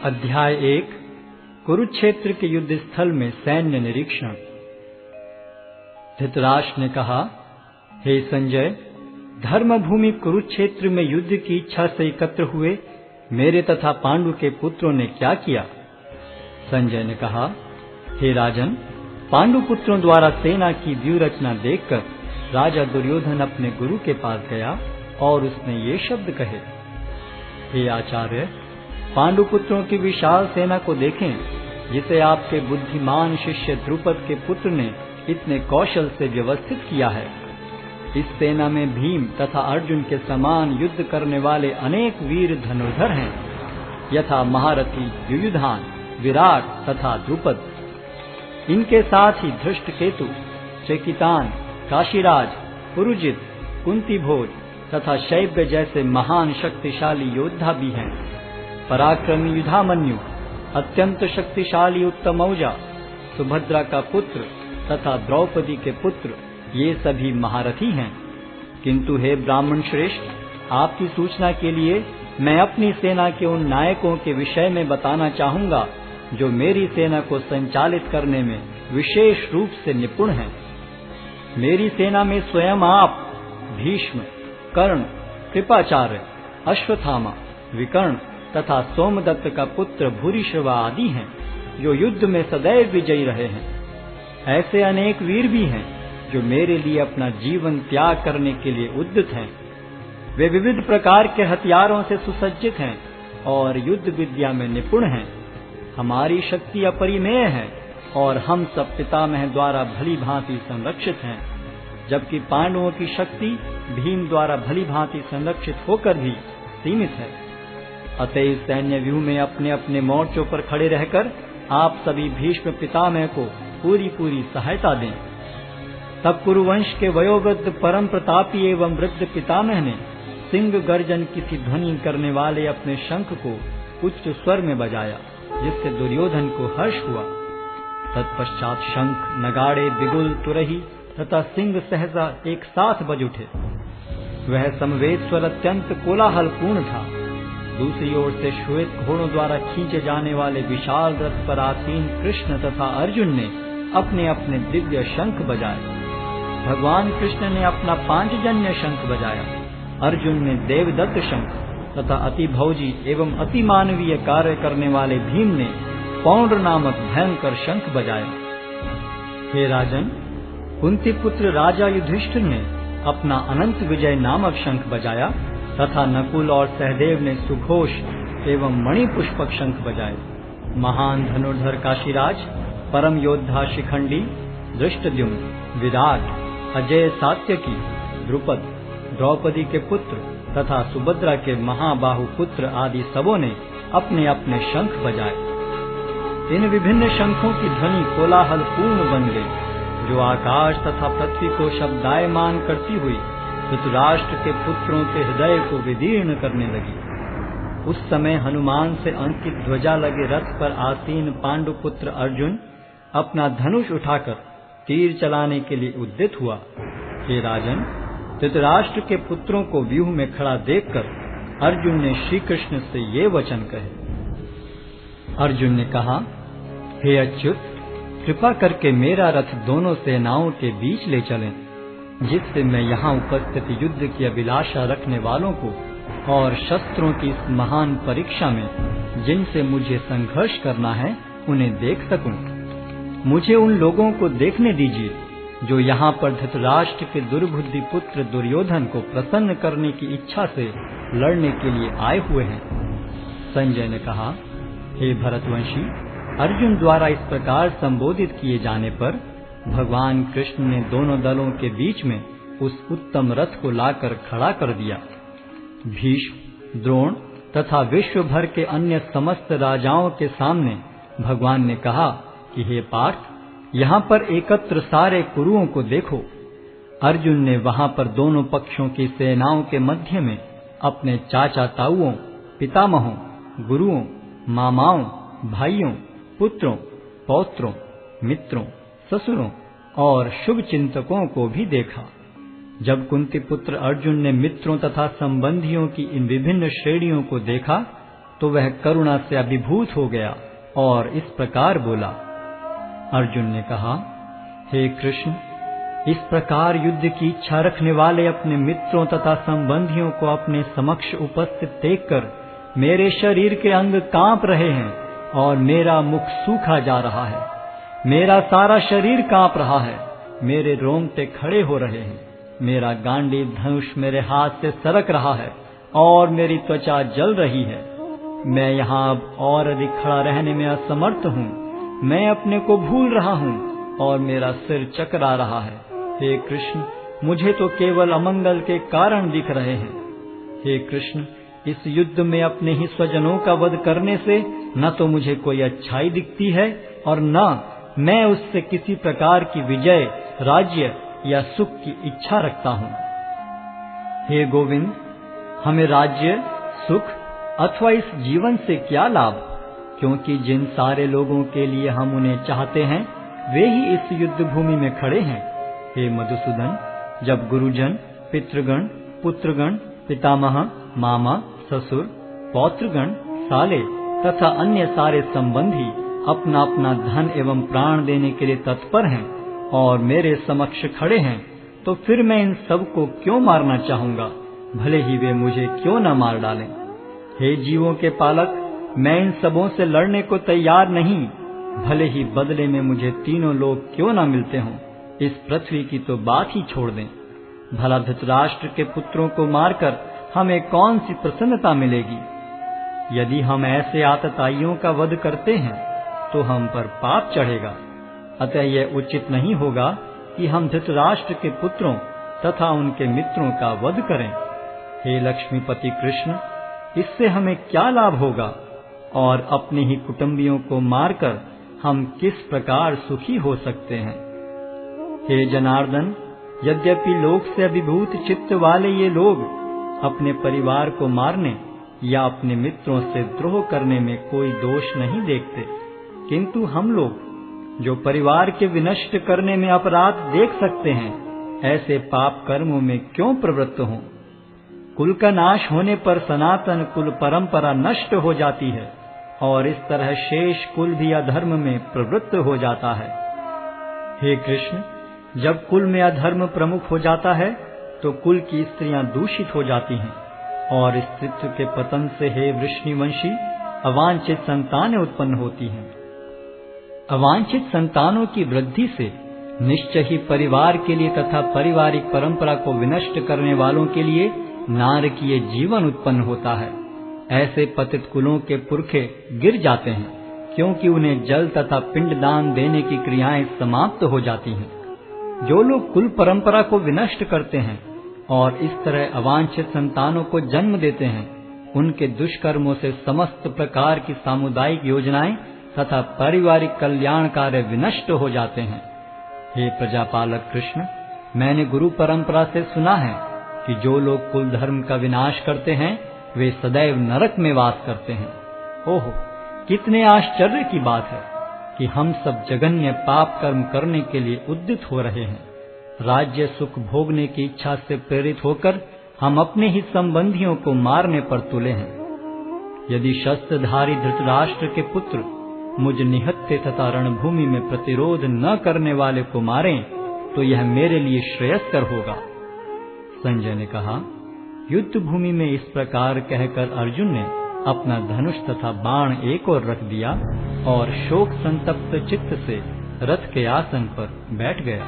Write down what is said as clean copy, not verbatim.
अध्याय 1 कुरुक्षेत्र के युद्ध स्थल में सैन्य निरीक्षण। धृतराष्ट्र ने कहा, हे संजय, धर्मभूमि कुरुक्षेत्र में युद्ध की इच्छा से एकत्र हुए मेरे तथा पांडु के पुत्रों ने क्या किया? संजय ने कहा, हे राजन, पांडु पुत्रों द्वारा सेना की व्यूह रचना देखकर राजा दुर्योधन अपने गुरु के पास गया और उसने ये शब्द कहे, हे आचार्य, पांडु पुत्रों की विशाल सेना को देखें, जिसे आपके बुद्धिमान शिष्य द्रुपद के पुत्र ने इतने कौशल से व्यवस्थित किया है। इस सेना में भीम तथा अर्जुन के समान युद्ध करने वाले अनेक वीर धनुर्धर हैं, यथा महारथी युयुधान, विराट तथा द्रुपद। इनके साथ ही धृष्टकेतु, चेकितान, काशीराज, पुरुजित, कुंतीभोज तथा शैब्य जैसे महान शक्तिशाली योद्धा भी हैं। पराक्रमी युधामन्यु, अत्यंत शक्तिशाली उत्तमौजा, सुभद्रा का पुत्र तथा द्रौपदी के पुत्र, ये सभी महारथी हैं। किंतु हे ब्राह्मण श्रेष्ठ, आपकी सूचना के लिए मैं अपनी सेना के उन नायकों के विषय में बताना चाहूंगा जो मेरी सेना को संचालित करने में विशेष रूप से निपुण हैं। मेरी सेना में स्वयं आप, भीष्म, कर्ण, कृपाचार्य, अश्वत्थामा, विकर्ण तथा सोमदत्त का पुत्र भूरिश्रवा आदि हैं, जो युद्ध में सदैव विजयी रहे हैं। ऐसे अनेक वीर भी हैं जो मेरे लिए अपना जीवन त्याग करने के लिए उद्यत हैं। वे विविध प्रकार के हथियारों से सुसज्जित हैं और युद्ध विद्या में निपुण हैं। हमारी शक्ति अपरिमेय है और हम सब पितामह द्वारा भली भांति संरक्षित हैं, जबकि पांडवों की शक्ति भीम द्वारा भली भांति संरक्षित होकर भी सीमित है। अतः सैन्य व्यूह में अपने अपने मोर्चों पर खड़े रहकर आप सभी भीष्म पितामह को पूरी पूरी सहायता दें। तब कुरुवंश के वयोवृद्ध परम प्रतापी एवं वृद्ध पितामह ने सिंह गर्जन की सी ध्वनि करने वाले अपने शंख को उच्च स्वर में बजाया, जिससे दुर्योधन को हर्ष हुआ। तत्पश्चात शंख, नगाड़े, बिगुल, तुरही तथा सिंह सहसा एक साथ बज उठे। वह समवेत स्वर अत्यंत कोलाहल पूर्ण था। दूसरी ओर से श्वेत घोड़ों द्वारा खींचे जाने वाले विशाल रथ पर आसीन कृष्ण तथा अर्जुन ने अपने अपने दिव्य शंख बजाए। भगवान कृष्ण ने अपना पांचजन्य शंख बजाया, अर्जुन ने देवदत्त शंख तथा अति भौजी एवं अति मानवीय कार्य करने वाले भीम ने पौंड्र नामक भयंकर शंख बजाया। हे राजन, कुंती पुत्र राजा युधिष्ठिर ने अपना अनंत विजय नामक शंख बजाया तथा नकुल और सहदेव ने सुघोष एवं मणिपुष्पक शंख बजाए। महान धनुर्धर काशीराज, परम योद्धा शिखंडी, धृष्टद्युम्न, विराट, अजय सात्यकी, द्रुपद, द्रौपदी के पुत्र तथा सुभद्रा के महाबाहु पुत्र आदि सबों ने अपने अपने शंख बजाए। इन विभिन्न शंखों की ध्वनि कोलाहल पूर्ण बन गई, जो आकाश तथा पृथ्वी को शब्दायमान करती हुई धृतराष्ट्र के पुत्रों के हृदय को विदीर्ण करने लगी। उस समय हनुमान से अंकित ध्वजा लगे रथ पर आसीन पांडु पुत्र अर्जुन अपना धनुष उठाकर तीर चलाने के लिए उद्यत हुआ। हे राजन, धृतराष्ट्र के पुत्रों को व्यूह में खड़ा देखकर अर्जुन ने श्री कृष्ण से ये वचन कहे। अर्जुन ने कहा, हे अच्युत, कृपा करके मेरा रथ दोनों सेनाओं के बीच ले चलें, जिससे मैं यहाँ उपस्थित युद्ध की अभिलाषा रखने वालों को और शस्त्रों की इस महान परीक्षा में जिनसे मुझे संघर्ष करना है उन्हें देख सकूं। मुझे उन लोगों को देखने दीजिए जो यहाँ पर धृतराष्ट्र के दुर्बुद्धि पुत्र दुर्योधन को प्रसन्न करने की इच्छा से लड़ने के लिए आए हुए हैं। संजय ने कहा, हे भरतवंशी, अर्जुन द्वारा इस प्रकार संबोधित किए जाने पर भगवान कृष्ण ने दोनों दलों के बीच में उस उत्तम रथ को लाकर खड़ा कर दिया। भीष्म, द्रोण तथा विश्व भर के अन्य समस्त राजाओं के सामने भगवान ने कहा कि हे पार्थ, यहाँ पर एकत्र सारे कुरुओं को देखो। अर्जुन ने वहाँ पर दोनों पक्षों की सेनाओं के मध्य में अपने चाचा ताऊओं, पितामहों, गुरुओं, मामाओं, भाइयों, पुत्रों, पौत्रों, मित्रों, ससुरों और शुभ चिंतकों को भी देखा। जब कुंती पुत्र अर्जुन ने मित्रों तथा संबंधियों की इन विभिन्न श्रेणियों को देखा तो वह करुणा से अभिभूत हो गया और इस प्रकार बोला। अर्जुन ने कहा, हे कृष्ण, इस प्रकार युद्ध की इच्छा रखने वाले अपने मित्रों तथा संबंधियों को अपने समक्ष उपस्थित देखकर मेरे शरीर के अंग कांप रहे हैं और मेरा मुख सूखा जा रहा है। मेरा सारा शरीर कांप रहा है, मेरे रोंगटे खड़े हो रहे हैं, मेरा गांडीव धनुष मेरे हाथ से सरक रहा है और मेरी त्वचा जल रही है। मैं यहाँ अब और अधिक खड़ा रहने में असमर्थ हूँ। मैं अपने को भूल रहा हूँ और मेरा सिर चकरा रहा है। हे कृष्ण, मुझे तो केवल अमंगल के कारण दिख रहे हैं। हे कृष्ण, इस युद्ध में अपने ही स्वजनों का वध करने से न तो मुझे कोई अच्छाई दिखती है और न मैं उससे किसी प्रकार की विजय, राज्य या सुख की इच्छा रखता हूँ। हे गोविंद, हमें राज्य, सुख अथवा इस जीवन से क्या लाभ, क्योंकि जिन सारे लोगों के लिए हम उन्हें चाहते हैं वे ही इस युद्ध भूमि में खड़े हैं। हे मधुसूदन, जब गुरुजन, पितृगण, पुत्रगण, पितामह, मामा, ससुर, पौत्रगण, साले तथा अन्य सारे संबंधी अपना अपना धन एवं प्राण देने के लिए तत्पर हैं और मेरे समक्ष खड़े हैं, तो फिर मैं इन सब को क्यों मारना चाहूंगा, भले ही वे मुझे क्यों न मार डालें। हे जीवों के पालक, मैं इन सबों से लड़ने को तैयार नहीं, भले ही बदले में मुझे तीनों लोग क्यों न मिलते हों। इस पृथ्वी की तो बात ही छोड़ दें। भला धृतराष्ट्र के पुत्रों को मारकर हमें कौन सी प्रसन्नता मिलेगी? यदि हम ऐसे आतताइयों का वध करते हैं तो हम पर पाप चढ़ेगा। अतः यह उचित नहीं होगा कि हम धृतराष्ट्र के पुत्रों तथा उनके मित्रों का वध करें। हे लक्ष्मीपति कृष्ण, इससे हमें क्या लाभ होगा और अपने ही कुटुंबियों को मारकर हम किस प्रकार सुखी हो सकते हैं? हे जनार्दन, यद्यपि लोक से अभिभूत चित्त वाले ये लोग अपने परिवार को मारने या अपने मित्रों से द्रोह करने में कोई दोष नहीं देखते, किंतु हम लोग जो परिवार के विनष्ट करने में अपराध देख सकते हैं, ऐसे पाप कर्मों में क्यों प्रवृत्त हों? कुल का नाश होने पर सनातन कुल परंपरा नष्ट हो जाती है और इस तरह शेष कुल भी अधर्म में प्रवृत्त हो जाता है। हे कृष्ण, जब कुल में अधर्म प्रमुख हो जाता है तो कुल की स्त्रियां दूषित हो जाती हैं और स्त्रीत्व के पतन से हे वृष्णिवंशी अवांछित संतानें उत्पन्न होती हैं। अवांछित संतानों की वृद्धि से निश्चय ही परिवार के लिए तथा पारिवारिक परंपरा को विनष्ट करने वालों के लिए नारकीय जीवन उत्पन्न होता है। ऐसे पतित कुलों के पुरखे गिर जाते हैं, क्योंकि उन्हें जल तथा पिंडदान देने की क्रियाएं समाप्त हो जाती हैं। जो लोग कुल परंपरा को विनष्ट करते हैं और इस तरह अवांछित संतानों को जन्म देते हैं, उनके दुष्कर्मों से समस्त प्रकार की सामुदायिक योजनाएं तथा पारिवारिक कल्याण कार्य विनष्ट हो जाते हैं। हे प्रजापालक कृष्ण, मैंने गुरु परंपरा से सुना है कि जो लोग कुल धर्म का विनाश करते हैं वे सदैव नरक में वास करते हैं। ओह, कितने आश्चर्य की बात है कि हम सब जघन्य पाप कर्म करने के लिए उद्यत हो रहे हैं। राज्य सुख भोगने की इच्छा से प्रेरित होकर हम अपने ही संबंधियों को मारने पर तुले हैं। यदि शस्त्रधारी धृतराष्ट्र के पुत्र मुझ निहत्थे तथा रणभूमि में प्रतिरोध न करने वाले को मारें तो यह मेरे लिए श्रेयस्कर होगा। संजय ने कहा, युद्ध भूमि में इस प्रकार कहकर अर्जुन ने अपना धनुष तथा बाण एक ओर रख दिया और शोक संतप्त चित्त से रथ के आसन पर बैठ गया।